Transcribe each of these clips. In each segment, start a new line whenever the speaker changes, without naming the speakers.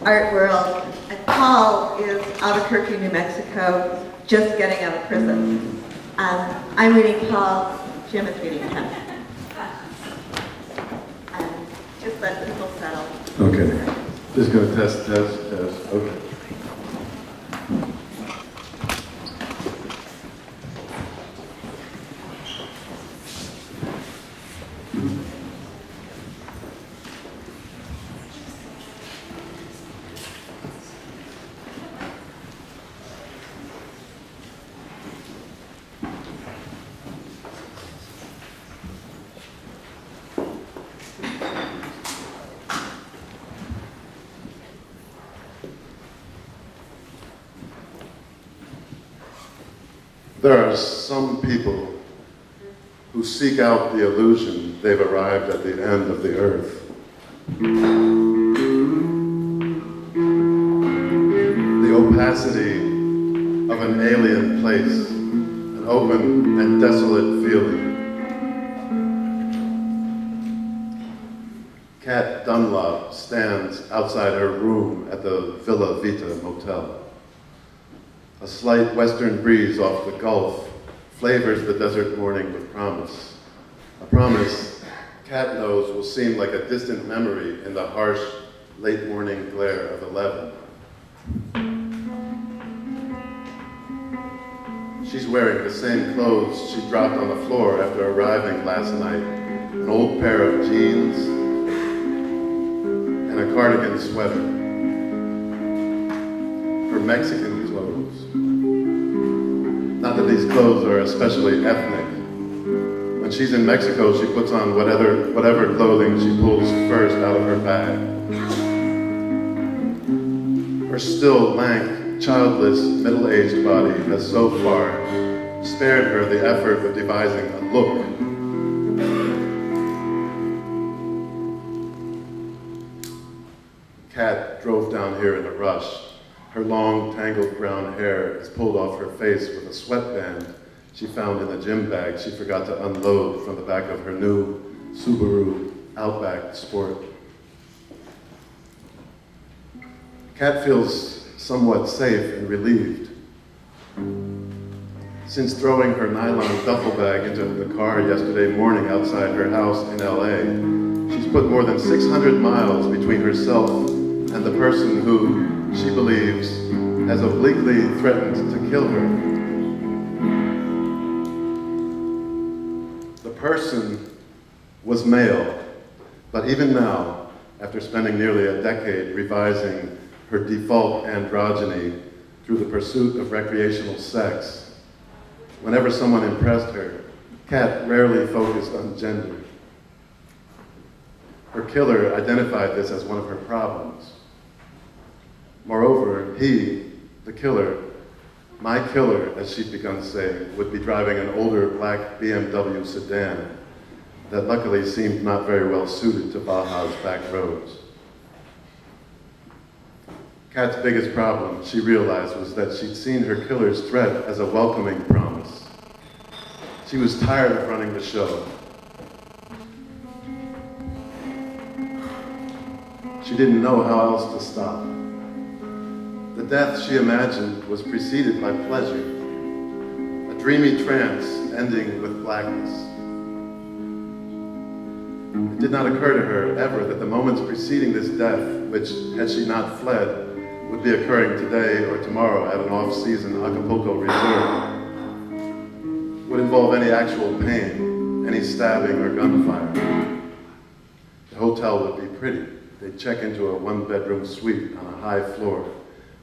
art world. And Paul is Albuquerque, New Mexico, just getting out of prison. I'm reading Paul, Jim is reading him. And just let people settle.
Okay. Just going to test. Okay. There are some people who seek out the illusion they've arrived at the end of the earth. The opacity of an alien place, an open and desolate feeling. Kat Dunlop stands outside her room at the Villa Vita Motel. A slight western breeze off the Gulf flavors the desert morning with promise. A promise Kat knows will seem like a distant memory in the harsh, late morning glare of 11. She's wearing the same clothes she dropped on the floor after arriving last night. An old pair of jeans and a cardigan sweater. Her Mexican clothes. Not that these clothes are especially ethnic. When she's in Mexico, she puts on whatever clothing she pulls first out of her bag. Her still lank, childless, middle-aged body has so far spared her the effort of devising a look. Kat drove down here in a rush. Her long, tangled brown hair is pulled off her face with a sweatband she found in a gym bag she forgot to unload from the back of her new Subaru Outback Sport. Kat feels somewhat safe and relieved. Since throwing her nylon duffel bag into the car yesterday morning outside her house in LA, she's put more than 600 miles between herself and the person who she believes has obliquely threatened to kill her. The person was male, but even now, after spending nearly a decade revising her default androgyny through the pursuit of recreational sex, whenever someone impressed her, Kat rarely focused on gender. Her killer identified this as one of her problems. Moreover, he, the killer, my killer, as she'd begun saying, would be driving an older black BMW sedan that luckily seemed not very well suited to Baja's back roads. Kat's biggest problem, she realized, was that she'd seen her killer's threat as a welcoming promise. She was tired of running the show. She didn't know how else to stop. The death she imagined was preceded by pleasure, a dreamy trance ending with blackness. It did not occur to her ever that the moments preceding this death, which, had she not fled, would be occurring today or tomorrow at an off-season Acapulco resort, would involve any actual pain, any stabbing or gunfire. The hotel would be pretty. They'd check into a one-bedroom suite on a high floor,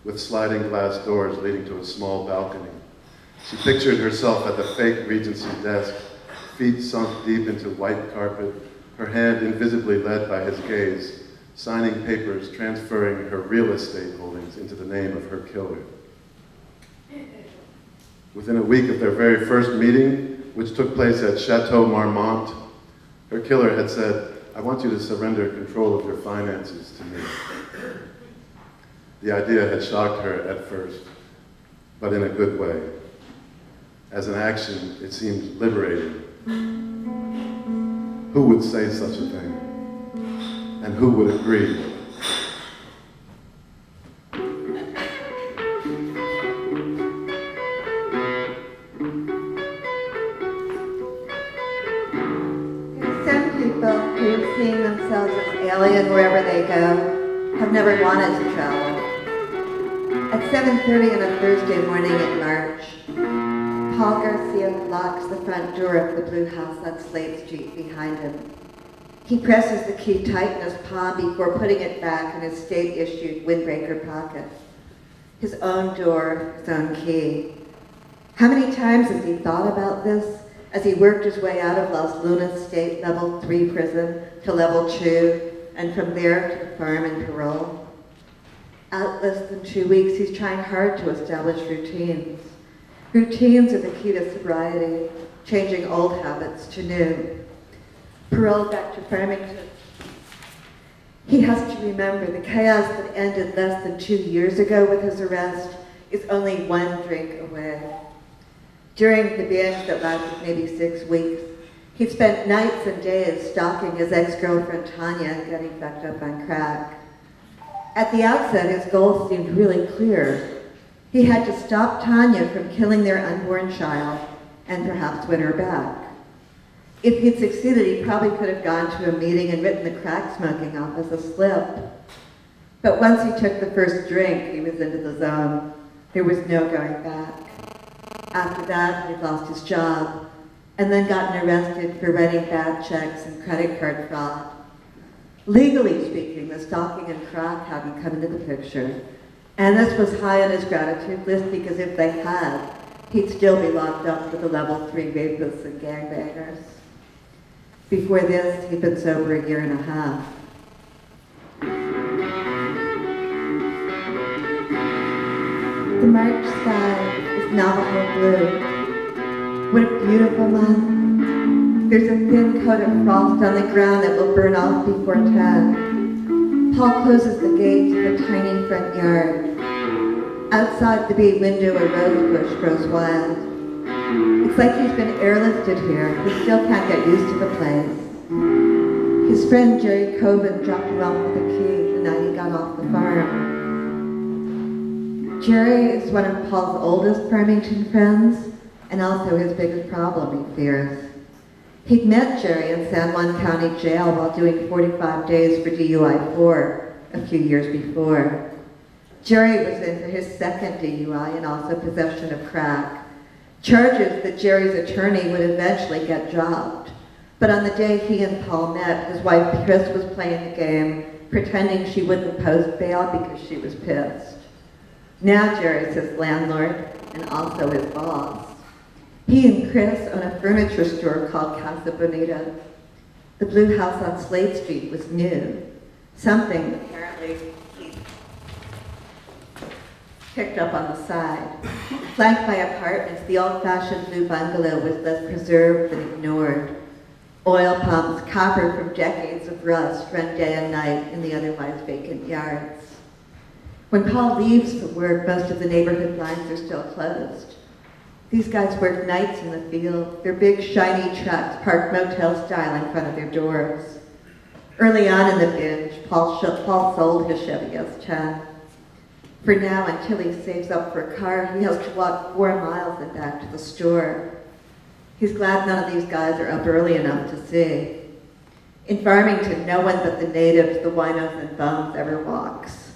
with sliding glass doors leading to a small balcony. She pictured herself at the fake Regency desk, feet sunk deep into white carpet, her hand invisibly led by his gaze, signing papers transferring her real estate holdings into the name of her killer. Within a week of their very first meeting, which took place at Chateau Marmont, her killer had said, "I want you to surrender control of your finances to me." The idea had shocked her at first, but in a good way. As an action, it seemed liberating. Who would say such a thing? And who would agree?
in wherever they go, have never wanted to travel. At 7:30 on a Thursday morning in March, Paul Garcia locks the front door of the blue house on Slade Street behind him. He presses the key tight in his palm before putting it back in his state-issued windbreaker pocket. His own door, his own key. How many times has he thought about this as he worked his way out of Los Lunas State Level 3 prison to Level 2, and from there to the farm and parole? Out less than 2 weeks, he's trying hard to establish routines. Routines are the key to sobriety, changing old habits to new. Paroled back to Farmington, he has to remember the chaos that ended less than 2 years ago with his arrest is only one drink away. During the binge that lasted maybe 6 weeks, he spent nights and days stalking his ex-girlfriend Tanya and getting fucked up on crack. At the outset, his goal seemed really clear. He had to stop Tanya from killing their unborn child and perhaps win her back. If he'd succeeded, he probably could have gone to a meeting and written the crack smoking off as a slip. But once he took the first drink, he was into the zone. There was no going back. After that, he lost his job and then gotten arrested for writing bad checks and credit card fraud. Legally speaking, the stalking and crack hadn't come into the picture. And this was high on his gratitude list because if they had, he'd still be locked up with the Level 3 rapists and gangbangers. Before this, he'd been sober a year and a half. The March sky is Navajo blue. What a beautiful month. There's a thin coat of frost on the ground that will burn off before 10. Paul closes the gate to the tiny front yard. Outside the bay window, a rose bush grows wild. It's like he's been airlifted here. He still can't get used to the place. His friend Jerry Coven dropped him off with a key the night he got off the farm. Jerry is one of Paul's oldest Farmington friends, and also his biggest problem, he fears. He'd met Jerry in San Juan County Jail while doing 45 days for DUI 4 a few years before. Jerry was in for his second DUI and also possession of crack, charges that Jerry's attorney would eventually get dropped. But on the day he and Paul met, his wife Chris was playing the game, pretending she wouldn't post bail because she was pissed. Now Jerry's his landlord and also his boss. He and Chris own a furniture store called Casa Bonita. The blue house on Slade Street was new, something apparently he picked up on the side. Flanked by apartments, the old-fashioned blue bungalow was less preserved than ignored. Oil pumps, copper from decades of rust, run day and night in the otherwise vacant yards. When Paul leaves for work, most of the neighborhood blinds are still closed. These guys work nights in the field, their big shiny trucks parked motel style in front of their doors. Early on in the binge, Paul sold his Chevy S10. For now, until he saves up for a car, he has to walk 4 miles and back to the store. He's glad none of these guys are up early enough to see. In Farmington, no one but the natives, the winos and bums, ever walks.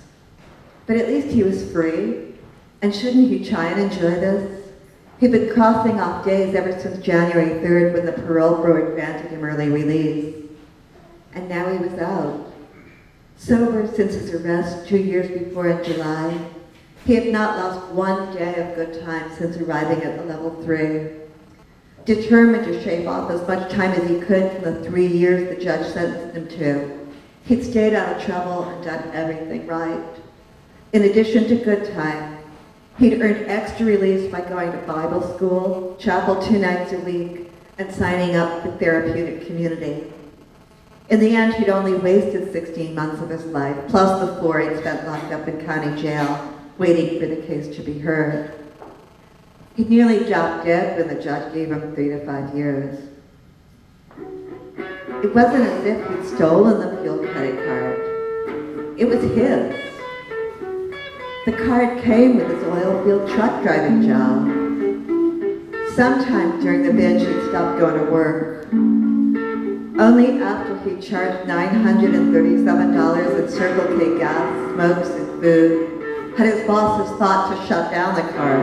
But at least he was free, and shouldn't he try and enjoy this? He'd been crossing off days ever since January 3rd when the parole board granted him early release. And now he was out. Sober since his arrest 2 years before in July, he had not lost one day of good time since arriving at the Level 3. Determined to shave off as much time as he could from the 3 years the judge sentenced him to, he'd stayed out of trouble and done everything right. In addition to good time, he'd earned extra release by going to Bible school, chapel 2 nights a week, and signing up for therapeutic community. In the end, he'd only wasted 16 months of his life, plus the 4 he'd spent locked up in county jail, waiting for the case to be heard. He'd nearly dropped dead when the judge gave him 3 to 5 years. It wasn't as if he'd stolen the fuel credit card. It was his. The card came with his oil field truck driving job. Sometime during the binge, he'd stopped going to work. Only after he charged $937 in Circle K gas, smokes, and food had his bosses thought to shut down the car.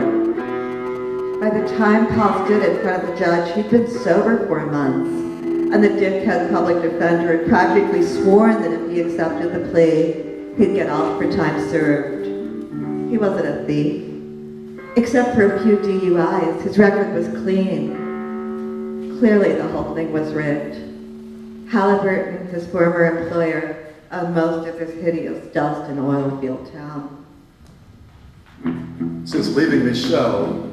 By the time Paul stood in front of the judge, he'd been sober for months, and the dickhead public defender had practically sworn that if he accepted the plea, he'd get off for time served. He wasn't a thief. Except for a few DUIs, his record was clean. Clearly, the whole thing was rigged. Halliburton, his former employer, owned most of this hideous dust and oil field town.
Since leaving Michelle,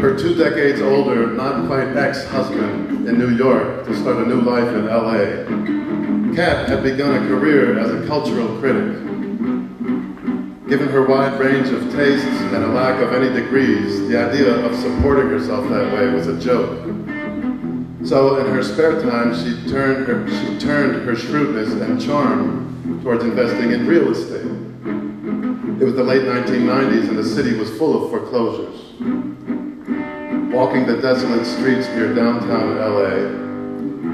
her 2 decades older, not quite ex-husband in New York to start a new life in LA, Kat had begun a career as a cultural critic. Given her wide range of tastes and a lack of any degrees, the idea of supporting herself that way was a joke. So in her spare time, she turned her shrewdness and charm towards investing in real estate. It was the late 1990s and the city was full of foreclosures. Walking the desolate streets near downtown LA,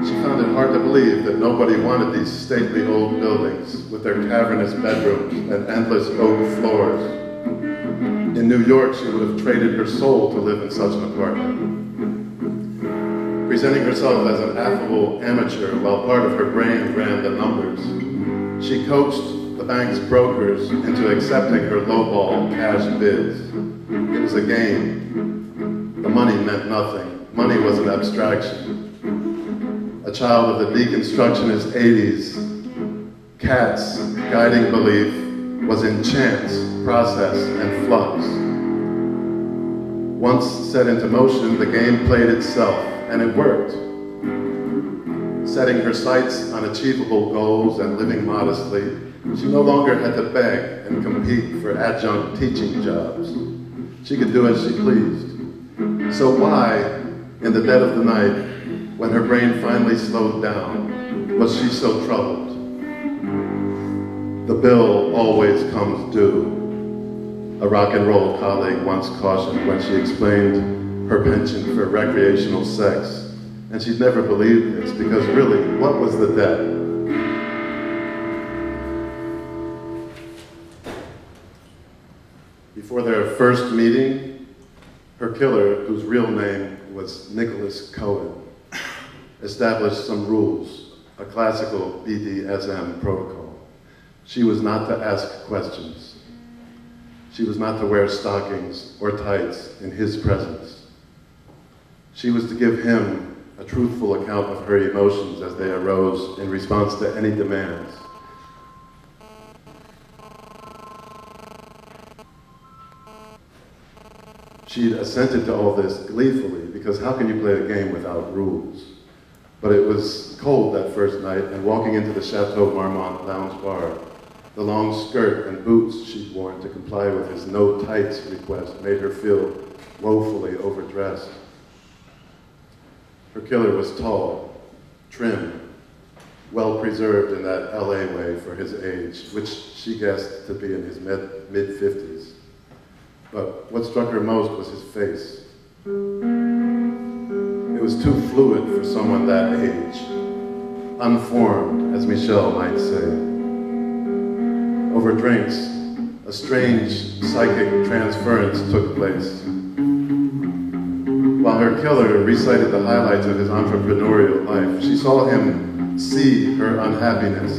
she found it hard to believe that nobody wanted these stately old buildings with their cavernous bedrooms and endless oak floors. In New York, she would have traded her soul to live in such an apartment. Presenting herself as an affable amateur while part of her brain ran the numbers, she coached the bank's brokers into accepting her lowball cash bids. It was a game. The money meant nothing. Money was an abstraction. A child of the deconstructionist 80s, Kat's guiding belief was in chance, process, and flux. Once set into motion, the game played itself, and it worked. Setting her sights on achievable goals and living modestly, she no longer had to beg and compete for adjunct teaching jobs. She could do as she pleased. So why, in the dead of the night, when her brain finally slowed down, was she so troubled? The bill always comes due, a rock and roll colleague once cautioned when she explained her penchant for recreational sex. And she'd never believed this, because really, what was the debt? Before their first meeting, her killer, whose real name was Nicholas Cohen, established some rules, a classical BDSM protocol. She was not to ask questions. She was not to wear stockings or tights in his presence. She was to give him a truthful account of her emotions as they arose in response to any demands. She'd assented to all this gleefully, because how can you play a game without rules? But it was cold that first night, and walking into the Chateau Marmont lounge bar, the long skirt and boots she'd worn to comply with his no tights request made her feel woefully overdressed. Her killer was tall, trim, well preserved in that LA way for his age, which she guessed to be in his mid-50s. But what struck her most was his face. It was too fluid for someone that age, unformed, as Michelle might say. Over drinks, a strange psychic transference took place. While her killer recited the highlights of his entrepreneurial life, she saw him see her unhappiness.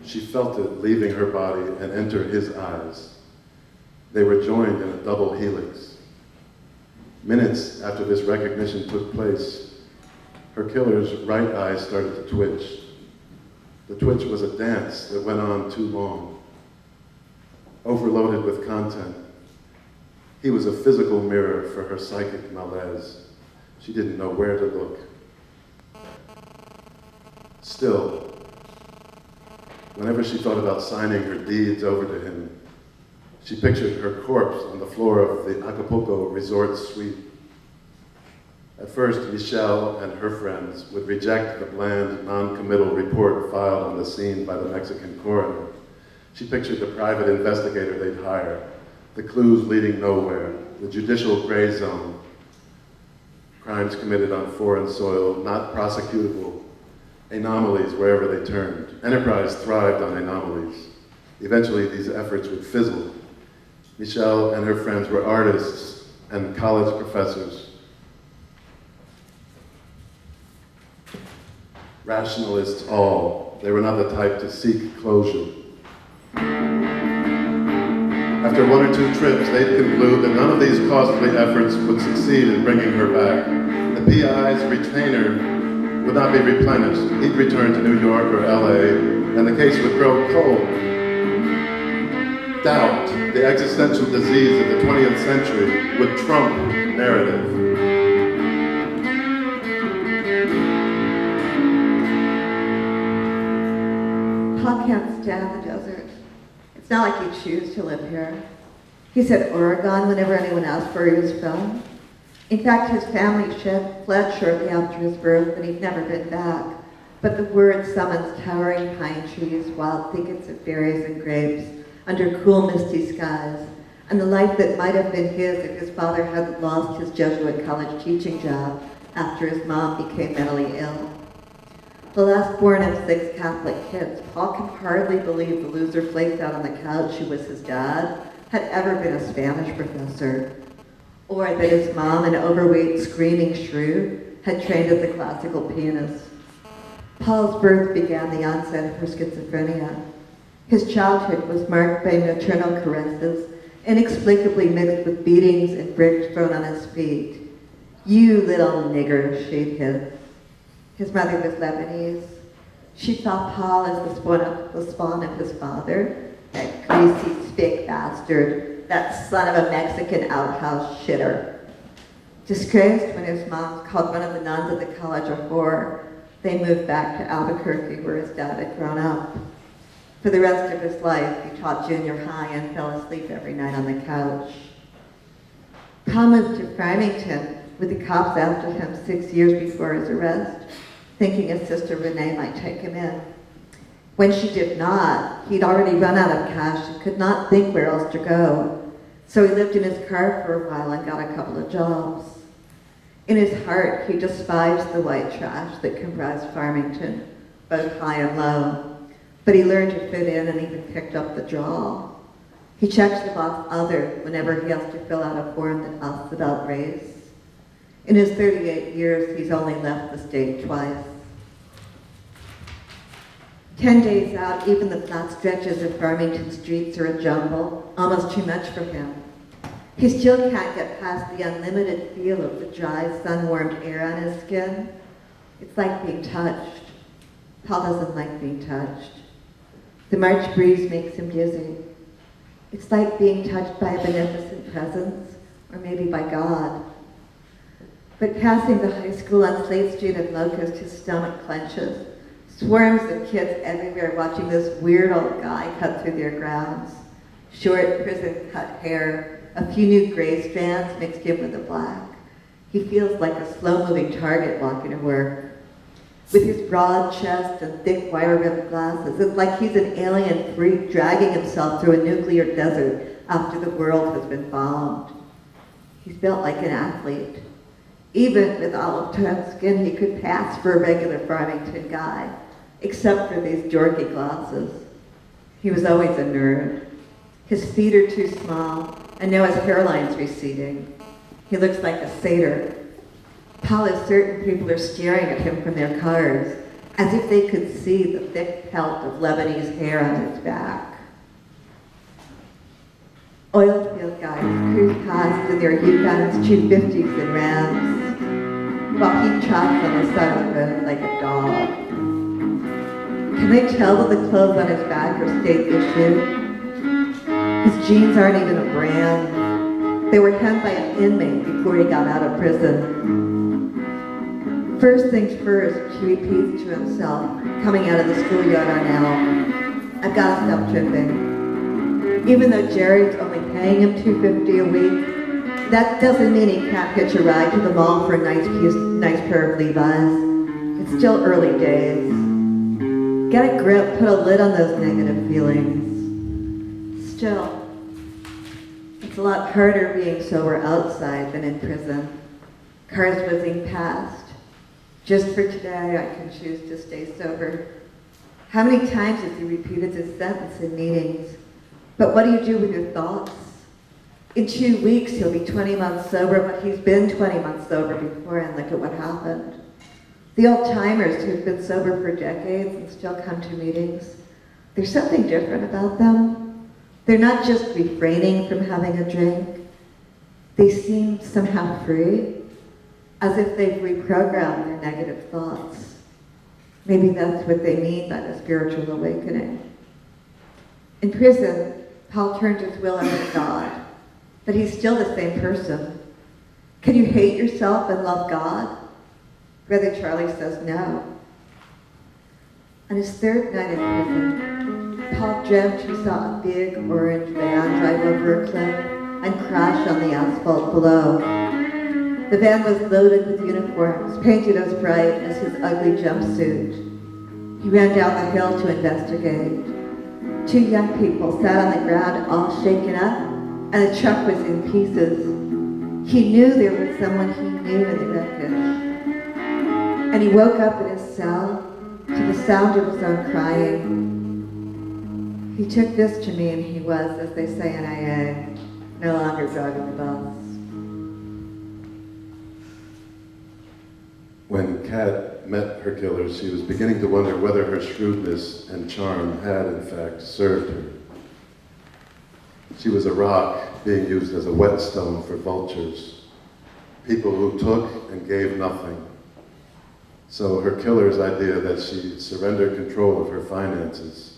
She felt it leaving her body and enter his eyes. They were joined in a double helix. Minutes after this recognition took place, her killer's right eye started to twitch. The twitch was a dance that went on too long. Overloaded with content, he was a physical mirror for her psychic malaise. She didn't know where to look. Still, whenever she thought about signing her deeds over to him, she pictured her corpse on the floor of the Acapulco resort suite. At first, Michelle and her friends would reject the bland, non-committal report filed on the scene by the Mexican coroner. She pictured the private investigator they'd hire, the clues leading nowhere, the judicial gray zone, crimes committed on foreign soil, not prosecutable, anomalies wherever they turned. Enterprise thrived on anomalies. Eventually, these efforts would fizzle. Michelle and her friends were artists and college professors. Rationalists all. They were not the type to seek closure. After one or two trips, they'd conclude that none of these costly efforts would succeed in bringing her back. The PI's retainer would not be replenished. He'd return to New York or LA, and the case would grow cold. Doubt, the existential disease of the 20th century, would trump narrative.
Paul can't stand the desert. It's not like you choose to live here. He said Oregon whenever anyone asked where he was from. In fact, his family fled shortly after his birth, and he'd never been back. But the word summons towering pine trees, wild thickets of berries and grapes, under cool, misty skies, and the life that might have been his if his father hadn't lost his Jesuit college teaching job after his mom became mentally ill. The last born of 6 Catholic kids, Paul can hardly believe the loser flaked out on the couch who was his dad had ever been a Spanish professor, or that his mom, an overweight, screaming shrew, had trained as a classical pianist. Paul's birth began the onset of her schizophrenia. His childhood was marked by maternal caresses, inexplicably mixed with beatings and bricks thrown on his feet. "You little nigger," she'd hiss. His mother was Lebanese. She saw Paul as the spawn of his father, that greasy, spick bastard, that son of a Mexican outhouse shitter. Disgraced when his mom called one of the nuns at the college a whore, they moved back to Albuquerque where his dad had grown up. For the rest of his life, he taught junior high and fell asleep every night on the couch. Paul moved to Farmington with the cops after him 6 years before his arrest, thinking his sister Renee might take him in. When she did not, he'd already run out of cash and could not think where else to go. So he lived in his car for a while and got a couple of jobs. In his heart, he despised the white trash that comprised Farmington, both high and low. But he learned to fit in and even picked up the drawl. He checks the box other whenever he has to fill out a form that asks about race. In his 38 years, he's only left the state twice. 10 days out, even the flat stretches of Farmington streets are a jumble, almost too much for him. He still can't get past the unlimited feel of the dry, sun-warmed air on his skin. It's like being touched. Paul doesn't like being touched. The March breeze makes him dizzy. It's like being touched by a beneficent presence, or maybe by God. But passing the high school on Slate Street and Locust, his stomach clenches. Swarms of kids everywhere watching this weird old guy cut through their grounds. Short, prison-cut hair, a few new gray strands mixed in with the black. He feels like a slow-moving target walking to work. With his broad chest and thick wire-rimmed glasses, it's like he's an alien freak dragging himself through a nuclear desert after the world has been bombed. He's built like an athlete. Even with olive-tanned skin, he could pass for a regular Farmington guy, except for these dorky glasses. He was always a nerd. His feet are too small, and now his hairline's receding. He looks like a satyr. Paul is certain people are staring at him from their cars, as if they could see the thick pelt of Lebanese hair on his back. Oil field guys cruise past in their Yukons, 250s, and Rams, while he trots on the side of the road like a dog. Can they tell that the clothes on his back are state issue? His jeans aren't even a brand. They were hemmed by an inmate before he got out of prison. First things first, he repeats to himself, coming out of the schoolyard on L, I've got to stop tripping. Even though Jerry's only paying him $250 a week, that doesn't mean he can't hitch a ride to the mall for a nice pair of Levi's. It's still early days. Get a grip, put a lid on those negative feelings. Still, it's a lot harder being sober outside than in prison. Cars whizzing past. Just for today, I can choose to stay sober. How many times has he repeated this sentence in meetings? But what do you do with your thoughts? In 2 weeks, he'll be 20 months sober, but he's been 20 months sober before, and look at what happened. The old-timers who've been sober for decades and still come to meetings, there's something different about them. They're not just refraining from having a drink. They seem somehow free, as if they've reprogrammed their negative thoughts. Maybe that's what they mean by the spiritual awakening. In prison, Paul turned his will over to God, but he's still the same person. Can you hate yourself and love God? Brother Charlie says no. On his third night in prison, Paul dreamt he saw a big orange van drive over a cliff and crash on the asphalt below. The van was loaded with uniforms, painted as bright as his ugly jumpsuit. He ran down the hill to investigate. 2 young people sat on the ground all shaken up, and the truck was in pieces. He knew there was someone he knew in the wreckage. And he woke up in his cell to the sound of his own crying. He took this to mean he was, as they say in AA, no longer driving the bus.
When Kat met her killer, she was beginning to wonder whether her shrewdness and charm had, in fact, served her. She was a rock being used as a whetstone for vultures, people who took and gave nothing. So her killer's idea that she surrender control of her finances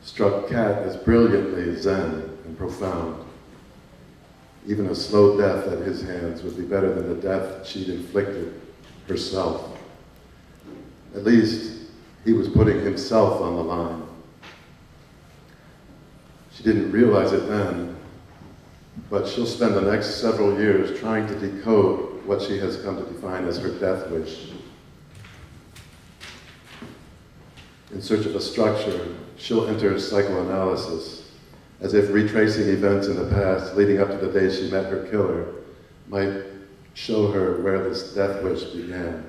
struck Kat as brilliantly zen and profound. Even a slow death at his hands would be better than the death she'd inflicted herself. At least he was putting himself on the line. She didn't realize it then, but she'll spend the next several years trying to decode what she has come to define as her death wish. In search of a structure, she'll enter psychoanalysis, as if retracing events in the past leading up to the day she met her killer might show her where this death wish began.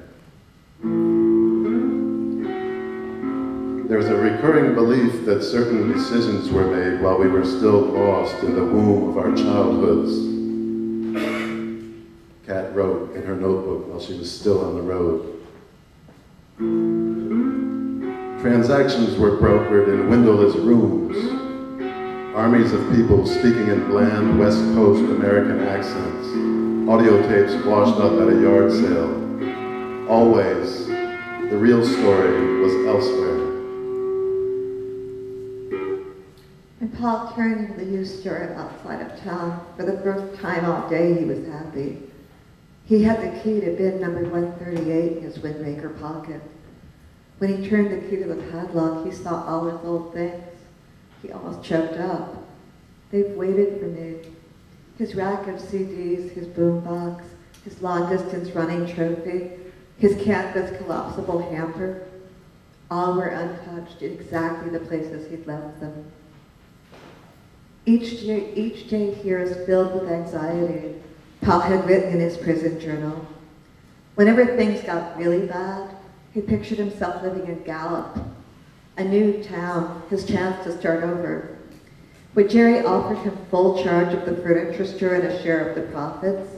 There's a recurring belief that certain decisions were made while we were still lost in the womb of our childhoods. Kat wrote in her notebook while she was still on the road. Transactions were brokered in windowless rooms. Armies of people speaking in bland West Coast American accents. Audio tapes washed up at a yard sale. Always, the real story was elsewhere.
When Paul turned into the used store outside of town, for the first time all day he was happy. He had the key to bin number 138 in his windmaker pocket. When he turned the key to the padlock, he saw all his old things. He almost choked up. They've waited for me. His rack of CDs, his boombox, his long-distance running trophy, his canvas collapsible hamper, all were untouched in exactly the places he'd left them. Each day here is filled with anxiety, Paul had written in his prison journal. Whenever things got really bad, he pictured himself living in Gallup, a new town, his chance to start over. When Jerry offered him full charge of the furniture store and a share of the profits,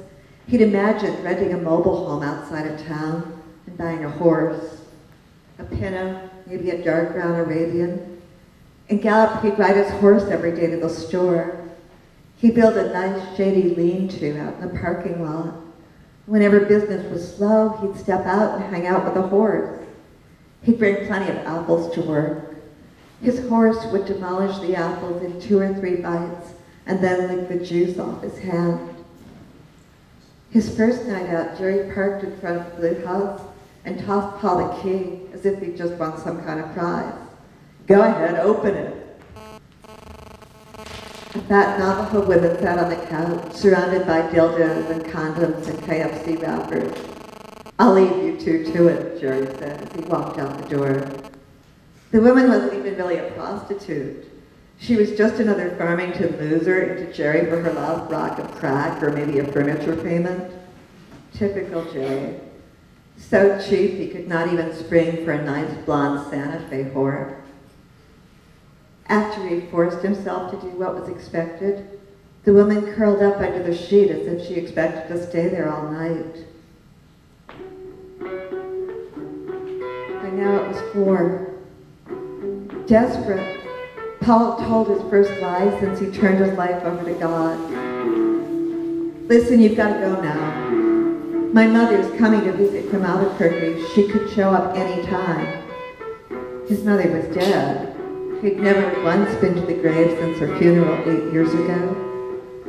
he'd imagined renting a mobile home outside of town and buying a horse, a pinto, maybe a dark brown Arabian. In Gallup, he'd ride his horse every day to the store. He built a nice shady lean-to out in the parking lot. Whenever business was slow, he'd step out and hang out with a horse. He'd bring plenty of apples to work. His horse would demolish the apples in 2 or 3 bites and then lick the juice off his hand. His first night out, Jerry parked in front of the blue house and tossed Paul the key as if he'd just won some kind of prize. Go ahead, open it. A fat Navajo woman sat on the couch, surrounded by dildos and condoms and KFC wrappers. I'll leave you two to it, Jerry said as he walked out the door. The woman wasn't even really a prostitute. She was just another Farmington loser into Jerry for her last rock of crack or maybe a furniture payment. Typical Jerry. So cheap he could not even spring for a nice blonde Santa Fe whore. After he forced himself to do what was expected, the woman curled up under the sheet as if she expected to stay there all night. By now it was 4. Desperate, Paul told his first lie since he turned his life over to God. Listen, you've got to go now. My mother's coming to visit from Albuquerque. She could show up any time. His mother was dead. He'd never once been to the grave since her funeral 8 years ago,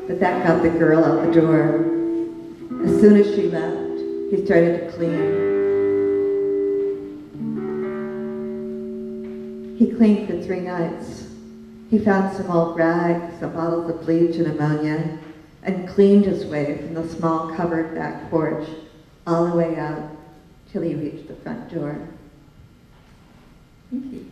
but that got the girl out the door. As soon as she left, he started to clean. He cleaned for 3 nights. He found some old rags, some bottles of bleach and ammonia, and cleaned his way from the small covered back porch all the way out till he reached the front door. Thank you.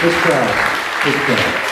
Miss Kraus, Miss Kraus.